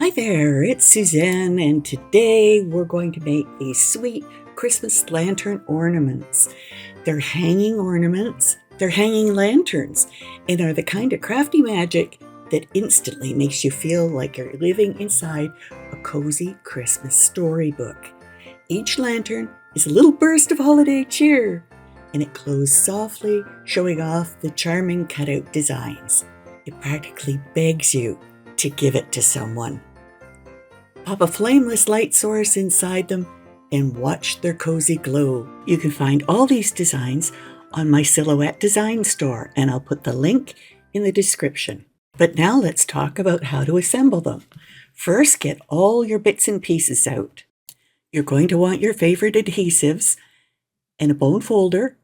Hi there, it's Suzanne, and today we're going to make these sweet Christmas lantern ornaments. They're hanging ornaments, they're hanging lanterns, and are the kind of crafty magic that instantly makes you feel like you're living inside a cozy Christmas storybook. Each lantern is a little burst of holiday cheer, and it glows softly, showing off the charming cutout designs. It practically begs you to give it to someone. Pop a flameless light source inside them and watch their cozy glow. You can find all these designs on my Silhouette Design store, and I'll put the link in the description. But now let's talk about how to assemble them. First, get all your bits and pieces out. You're going to want your favorite adhesives and a bone folder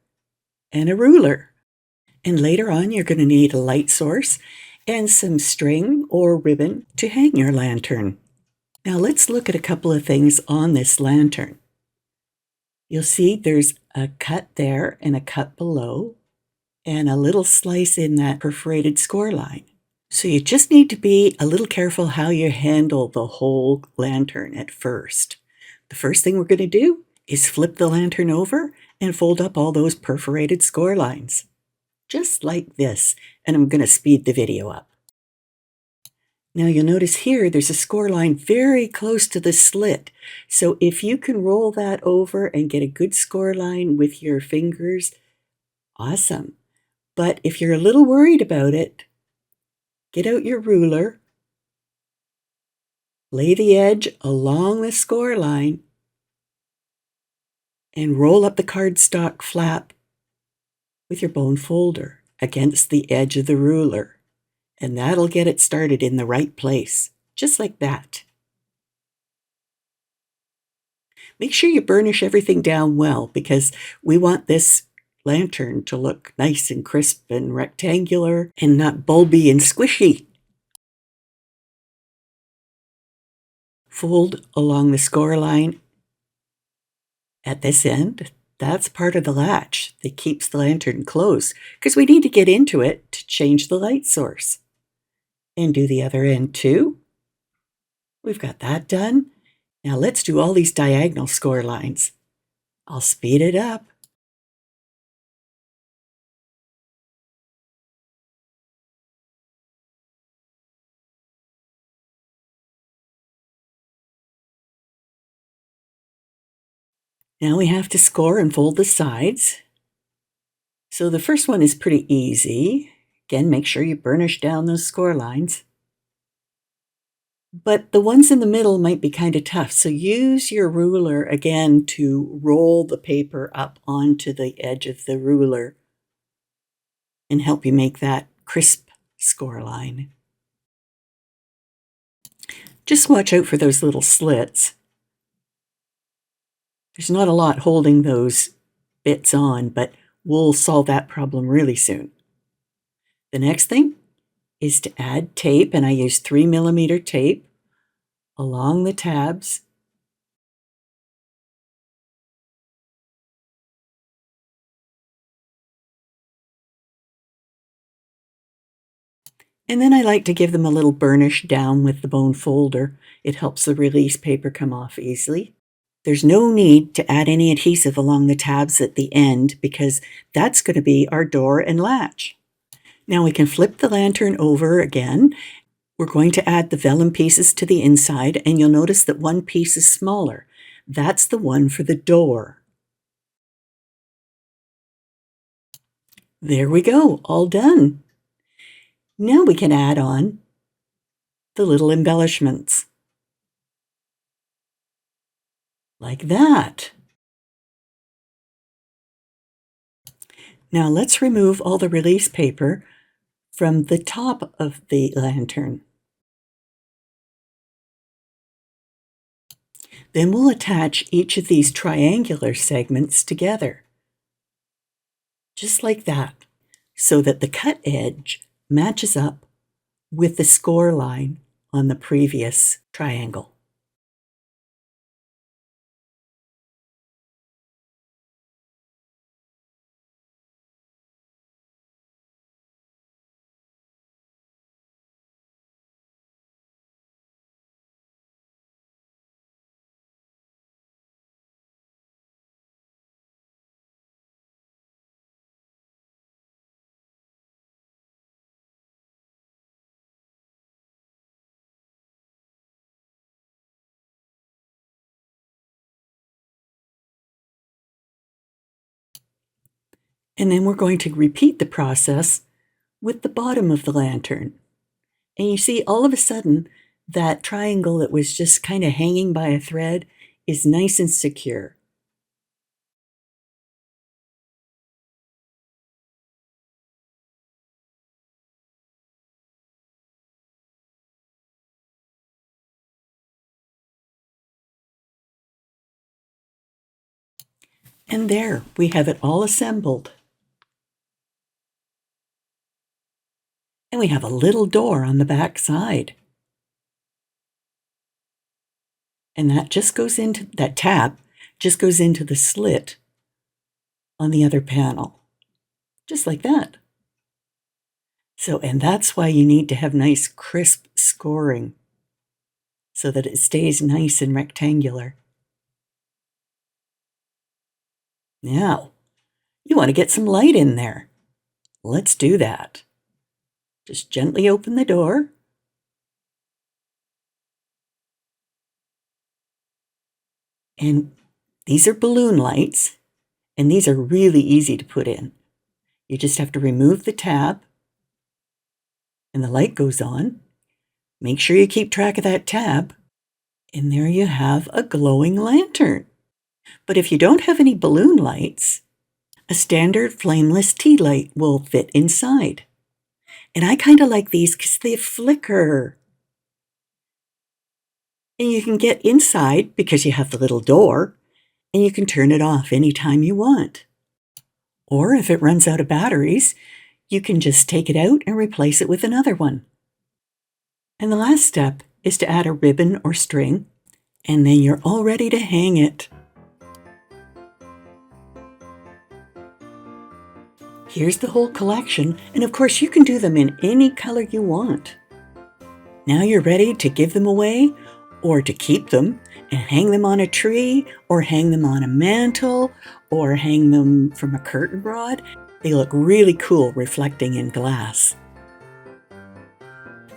and a ruler. And later on, you're going to need a light source and some string or ribbon to hang your lantern. Now let's look at a couple of things on this lantern. You'll see there's a cut there and a cut below and a little slice in that perforated score line. So you just need to be a little careful how you handle the whole lantern at first. The first thing we're going to do is flip the lantern over and fold up all those perforated score lines. Just like this, and I'm going to speed the video up. Now you'll notice here there's a score line very close to the slit. So if you can roll that over and get a good score line with your fingers, awesome. But if you're a little worried about it, get out your ruler, lay the edge along the score line, and roll up the cardstock flap with your bone folder against the edge of the ruler. And that'll get it started in the right place, just like that. Make sure you burnish everything down well because we want this lantern to look nice and crisp and rectangular and not bulby and squishy. Fold along the score line at this end. That's part of the latch that keeps the lantern closed because we need to get into it to change the light source. And do the other end too. We've got that done. Now let's do all these diagonal score lines. I'll speed it up. Now we have to score and fold the sides. So the first one is pretty easy. Again, make sure you burnish down those score lines. But the ones in the middle might be kind of tough, so use your ruler again to roll the paper up onto the edge of the ruler and help you make that crisp score line. Just watch out for those little slits. There's not a lot holding those bits on, but we'll solve that problem really soon. The next thing is to add tape, and I use 3mm tape along the tabs. And then I like to give them a little burnish down with the bone folder. It helps the release paper come off easily. There's no need to add any adhesive along the tabs at the end because that's going to be our door and latch. Now we can flip the lantern over again. We're going to add the vellum pieces to the inside, and you'll notice that one piece is smaller. That's the one for the door. There we go, all done. Now we can add on the little embellishments. Like that. Now let's remove all the release paper from the top of the lantern. Then we'll attach each of these triangular segments together, just like that, so that the cut edge matches up with the score line on the previous triangle. And then we're going to repeat the process with the bottom of the lantern. And you see, all of a sudden, that triangle that was just kind of hanging by a thread is nice and secure. And there, we have it all assembled. And we have a little door on the back side. And that just goes into, that tab just goes into the slit on the other panel. Just like that. So, and that's why you need to have nice crisp scoring so that it stays nice and rectangular. Now, you want to get some light in there. Let's do that. Just gently open the door. And these are balloon lights, and these are really easy to put in. You just have to remove the tab, and the light goes on. Make sure you keep track of that tab, and there you have a glowing lantern. But if you don't have any balloon lights, a standard flameless tea light will fit inside. And I kind of like these because they flicker. And you can get inside because you have the little door, and you can turn it off anytime you want. Or if it runs out of batteries, you can just take it out and replace it with another one. And the last step is to add a ribbon or string, and then you're all ready to hang it. Here's the whole collection, and of course you can do them in any color you want. Now you're ready to give them away, or to keep them and hang them on a tree, or hang them on a mantel, or hang them from a curtain rod. They look really cool reflecting in glass.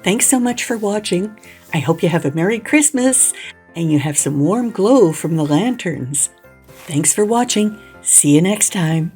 Thanks so much for watching. I hope you have a Merry Christmas and you have some warm glow from the lanterns. Thanks for watching. See you next time.